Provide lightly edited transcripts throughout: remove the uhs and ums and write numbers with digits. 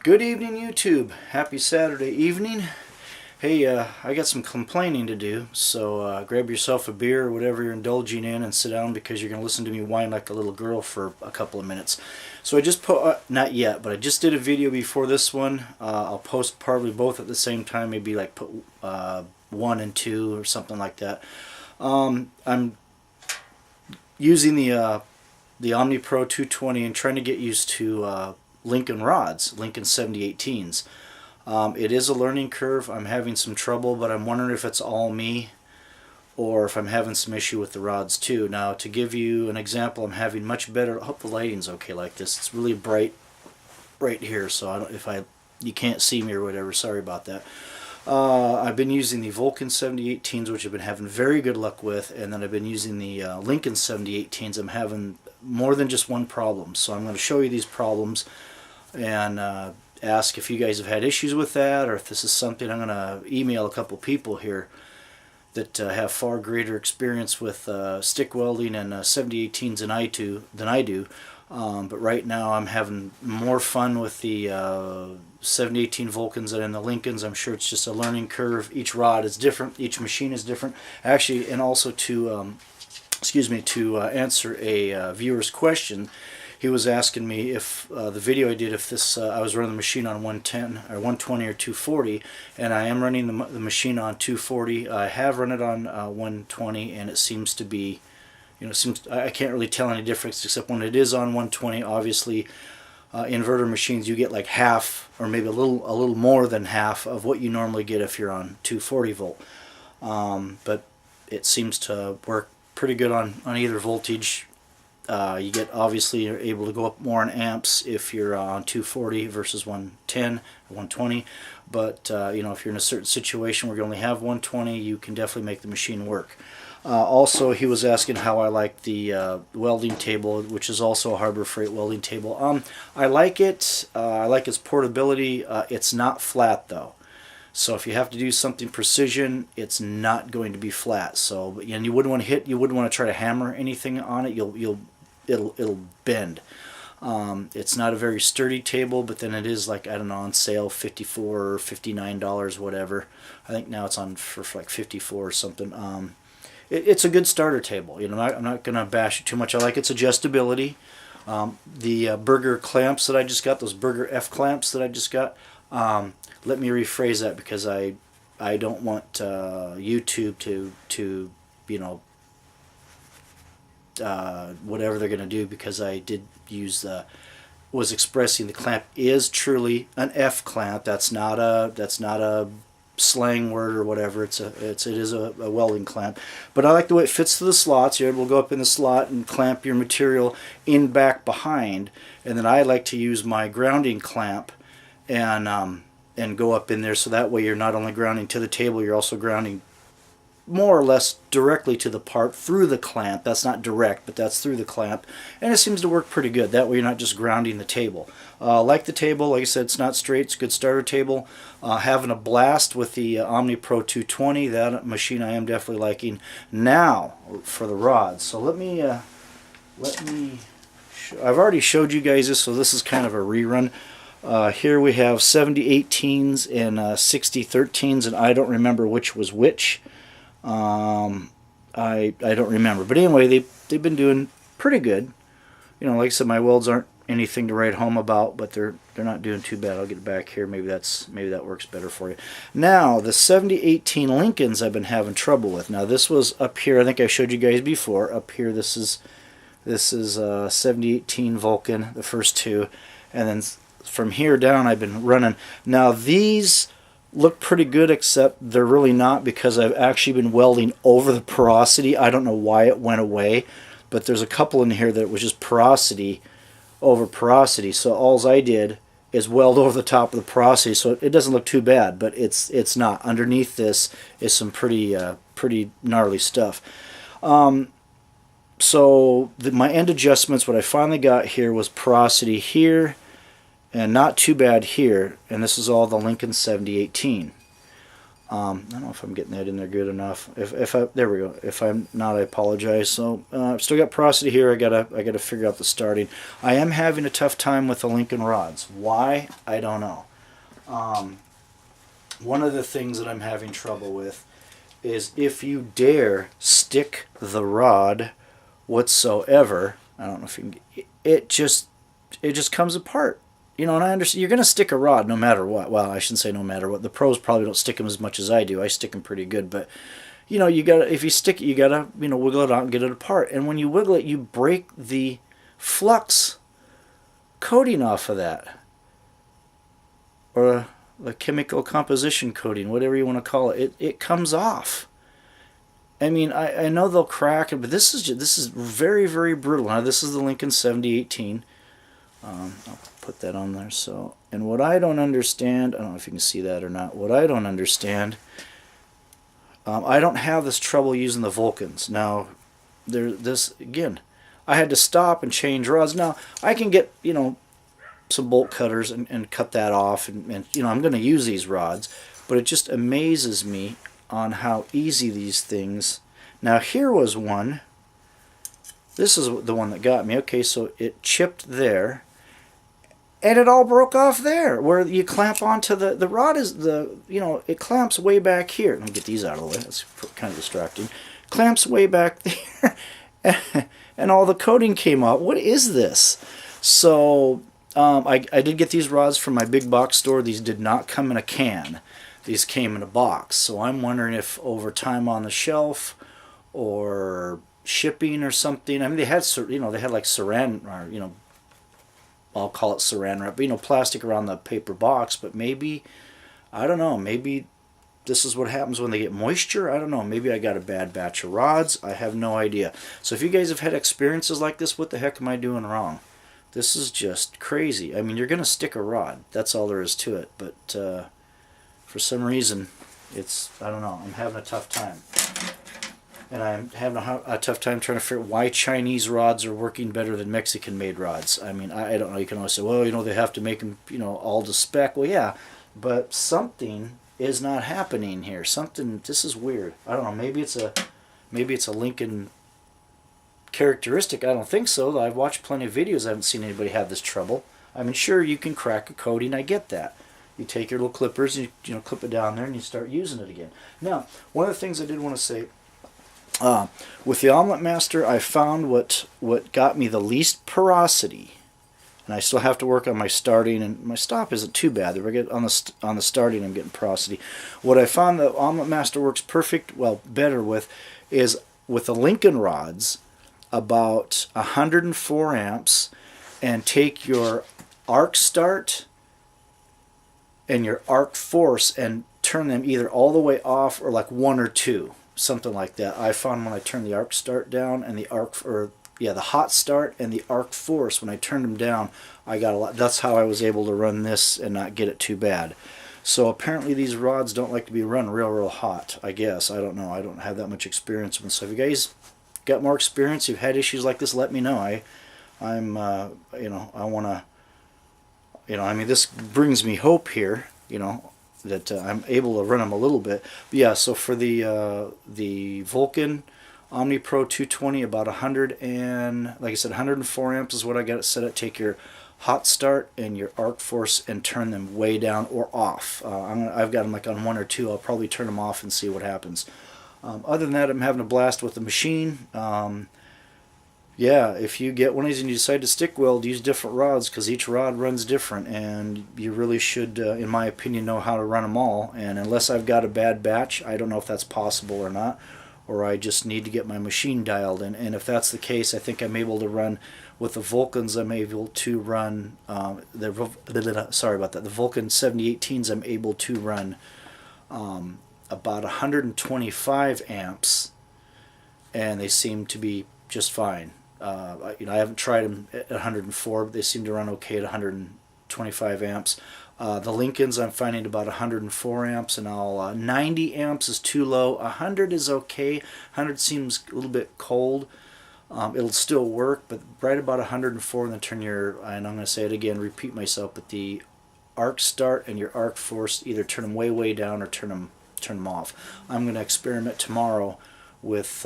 Good evening, YouTube. Happy Saturday evening. Hey, I got some complaining to do, so grab yourself a beer or whatever you're indulging in and sit down because you're going to listen to me whine like a little girl for a couple of minutes. So I just put, not yet, but I just did a video before this one. I'll post probably both at the same time, maybe like put 1 and 2 or something like that. I'm using the Omnipro 220 and trying to get used to Lincoln rods, Lincoln 7018's. It is a learning curve. I'm having some trouble, but I'm wondering if it's all me or if I'm having some issue with the rods too. Now, to give you an example, I'm having much better. I hope the lighting's okay like this. It's really bright right here, so I don't, you can't see me or whatever. Sorry about that. I've been using the Vulcan 7018's, which I've been having very good luck with, and then I've been using the Lincoln 7018's. I'm having more than just one problem, so I'm going to show you these problems and ask if you guys have had issues with that, or if this is something. I'm going to email a couple people here that have far greater experience with stick welding and 7018's than I do. But right now I'm having more fun with the 7018 Vulcans than in the Lincolns. I'm sure it's just a learning curve. Each rod is different. Each machine is different. Actually, and also to answer a viewer's question, he was asking me if the video I did, if this I was running the machine on 110 or 120 or 240, and I am running the machine on 240. I have run it on 120, and it seems to be, I can't really tell any difference except when it is on 120. Obviously, inverter machines, you get like half or maybe a little more than half of what you normally get if you're on 240 volt. But it seems to work pretty good on either voltage. You get, obviously, you're able to go up more in amps if you're on 240 versus 110 or 120. But if you're in a certain situation where you only have 120, you can definitely make the machine work. Also, he was asking how I like the welding table, which is also a Harbor Freight welding table. I like it. I like its portability. It's not flat though. So if you have to do something precision, it's not going to be flat. So, and you wouldn't want to you wouldn't want to try to hammer anything on it. It'll bend. It's not a very sturdy table, but then it is, like, I don't know, on sale, $54 or $59, whatever. I think now it's on for like $54 or something. It's a good starter table. I'm not gonna bash it too much. I like its adjustability. The Burger clamps that I just got, those Burger F clamps that I just got. Let me rephrase that, because I don't want YouTube to whatever they're going to do, because I did use was expressing the clamp is truly an F clamp. That's not a slang word or whatever. It is a welding clamp. But I like the way it fits to the slots. You're able to go up in the slot and clamp your material in back behind, and then I like to use my grounding clamp and go up in there, so that way you're not only grounding to the table, you're also grounding more or less directly to the part through the clamp. That's not direct, but that's through the clamp, and it seems to work pretty good. That way you're not just grounding the table. Like the table, like I said, it's not straight. It's a good starter table. Having a blast with the Omnipro 220. That machine I am definitely liking. Now for the rods. So let me I've already showed you guys this, so this is kind of a rerun. Here we have 7018's and 6013's, and I don't remember which was which. I don't remember, but anyway, they've been doing pretty good. Like I said, my welds aren't anything to write home about, but they're not doing too bad. I'll get back here. Maybe that works better for you. Now the 7018 Lincolns I've been having trouble with. Now this was up here. I think I showed you guys before. Up here, this is 7018 Vulcan, the first two, and then from here down I've been running. Now these look pretty good, except they're really not, because I've actually been welding over the porosity. I don't know why it went away, but there's a couple in here that was just porosity over porosity. So all I did is weld over the top of the porosity, so it doesn't look too bad, but it's not. Underneath this is some pretty gnarly stuff. So my end adjustments, what I finally got here was porosity here, and not too bad here, and this is all the Lincoln 7018. I don't know if I'm getting that in there good enough. There we go. If I'm not, I apologize. So I've still got porosity here. I gotta figure out the starting. I am having a tough time with the Lincoln rods. Why? I don't know. One of the things that I'm having trouble with is if you dare stick the rod whatsoever. I don't know if you can. It just comes apart. You know, and I understand you're going to stick a rod no matter what. Well, I shouldn't say no matter what. The pros probably don't stick them as much as I do. I stick them pretty good, but you know, you got to if you stick it, you got to wiggle it out and get it apart. And when you wiggle it, you break the flux coating off of that, or the chemical composition coating, whatever you want to call it. It comes off. I mean, I know they'll crack, but this is very, very brutal. Now, this is the Lincoln 7018. I'll put that on there. So, and what I don't understand, I don't know if you can see that or not. What I don't understand, I don't have this trouble using the Vulcans. Now, this again, I had to stop and change rods. Now, I can get some bolt cutters and cut that off, and I'm going to use these rods, but it just amazes me on how easy these things. Now here was one. This is the one that got me. Okay, so it chipped there, and it all broke off there. Where you clamp onto the rod is it clamps way back here. Let me get these out of the way. That's kind of distracting. Clamps way back there, and all the coating came out. What is this? So I did get these rods from my big box store. These did not come in a can. These came in a box, so I'm wondering if over time on the shelf or shipping or something. I mean, they had like saran, or I'll call it saran wrap, but plastic around the paper box. But maybe, I don't know, maybe this is what happens when they get moisture. I don't know. Maybe I got a bad batch of rods. I have no idea. So if you guys have had experiences like this, what the heck am I doing wrong? This is just crazy. I mean, you're gonna stick a rod. That's all there is to it. But for some reason, I don't know, I'm having a tough time. And I'm having a tough time trying to figure out why Chinese rods are working better than Mexican-made rods. I mean, I don't know. You can always say, well, they have to make them, all to spec. Well, yeah, but something is not happening here. This is weird. I don't know. Maybe it's a Lincoln characteristic. I don't think so. I've watched plenty of videos. I haven't seen anybody have this trouble. I mean, sure, you can crack a coating. I get that. You take your little clippers, and you clip it down there, and you start using it again. Now, one of the things I did want to say, with the Omelet Master, I found what got me the least porosity, and I still have to work on my starting, and my stop isn't too bad. On the starting, I'm getting porosity. What I found the Omelet Master works better with is with the Lincoln rods, about 104 amps, and take your arc start and your arc force and turn them either all the way off or like 1 or 2, something like that. I found when I turned the arc start down and the hot start and the arc force, when I turned them down, I got a lot. That's how I was able to run this and not get it too bad. So apparently these rods don't like to be run real hot, I guess. I don't know. I don't have that much experience with them. So if you guys got more experience, you've had issues like this, let me know. I want to. I mean, this brings me hope here, that I'm able to run them a little bit. But yeah, so for the Vulcan Omnipro 220, about 104 amps is what I got it set at. Take your hot start and your arc force and turn them way down or off. I've got them like on 1 or 2. I'll probably turn them off and see what happens. Other than that, I'm having a blast with the machine. Yeah, if you get one of these and you decide to stick weld, use different rods, because each rod runs different, and you really should, in my opinion, know how to run them all. And unless I've got a bad batch, I don't know if that's possible or not, or I just need to get my machine dialed in. And if that's the case, I think I'm able to run with the Vulcans. I'm able to run the Vulcan 7018's. I'm able to run about 125 amps, and they seem to be just fine. I haven't tried them at 104, but they seem to run okay at 125 amps. The Lincolns I'm finding about 104 amps, and 90 amps is too low. 100 is okay. 100 seems a little bit cold. It'll still work, but right about 104, and then and I'm going to say it again, repeat myself, but the arc start and your arc force, either turn them way down or turn them turn them off. I'm going to experiment tomorrow with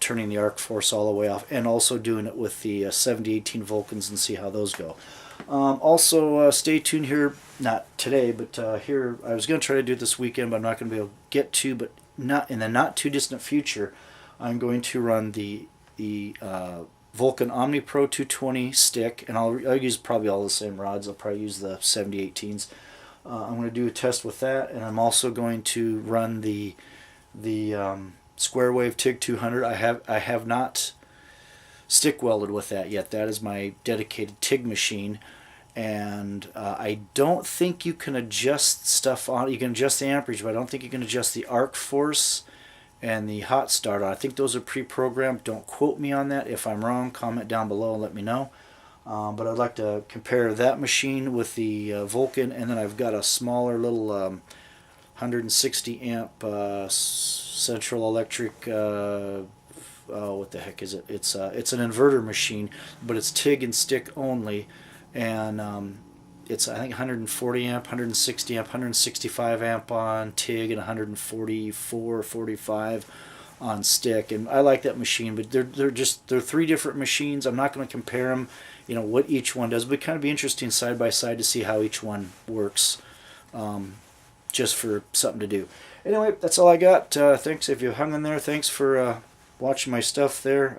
turning the arc force all the way off, and also doing it with the 7018 Vulcans and see how those go. Also, stay tuned here, not today, but here, I was going to try to do it this weekend, but I'm not going to be able to get to, but not in the not too distant future, I'm going to run the Vulcan Omnipro 220 stick, and I'll use probably all the same rods. I'll probably use the 7018's. I'm going to do a test with that, and I'm also going to run the Square Wave TIG 200. I have not stick welded with that yet. That is my dedicated TIG machine, and I don't think you can adjust stuff on. You can adjust the amperage, but I don't think you can adjust the arc force and the hot start on. I think those are pre-programmed. Don't quote me on that. If I'm wrong, comment down below and let me know. But I'd like to compare that machine with the Vulcan, and then I've got a smaller little 160 amp Central Electric. What the heck is it? It's an inverter machine, but it's TIG and stick only, and it's, I think, 140 amp, 160 amp, 165 amp on TIG, and 144, 45 on stick. And I like that machine, but they're three different machines. I'm not going to compare them, you know, what each one does, but it'd kind of be interesting side by side to see how each one works, just for something to do. Anyway, that's all I got. Thanks if you hung in there. Thanks for watching my stuff there.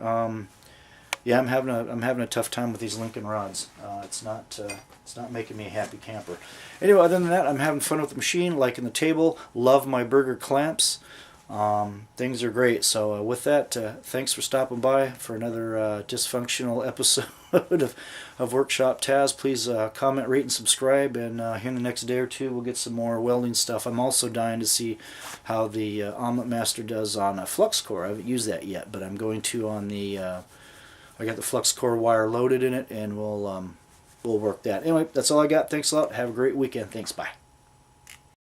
Yeah, I'm having a tough time with these Lincoln rods. It's not making me a happy camper. Anyway, other than that, I'm having fun with the machine, liking the table, love my burger clamps. Things are great. So with that, thanks for stopping by for another dysfunctional episode of Workshop Taz. Please comment, rate, and subscribe, and here in the next day or two we'll get some more welding stuff. I'm also dying to see how the Omelet Master does on a flux core. I haven't used that yet, but I'm going to on the I got the flux core wire loaded in it, and we'll work that. Anyway, that's all I got. Thanks a lot. Have a great weekend. Thanks. Bye.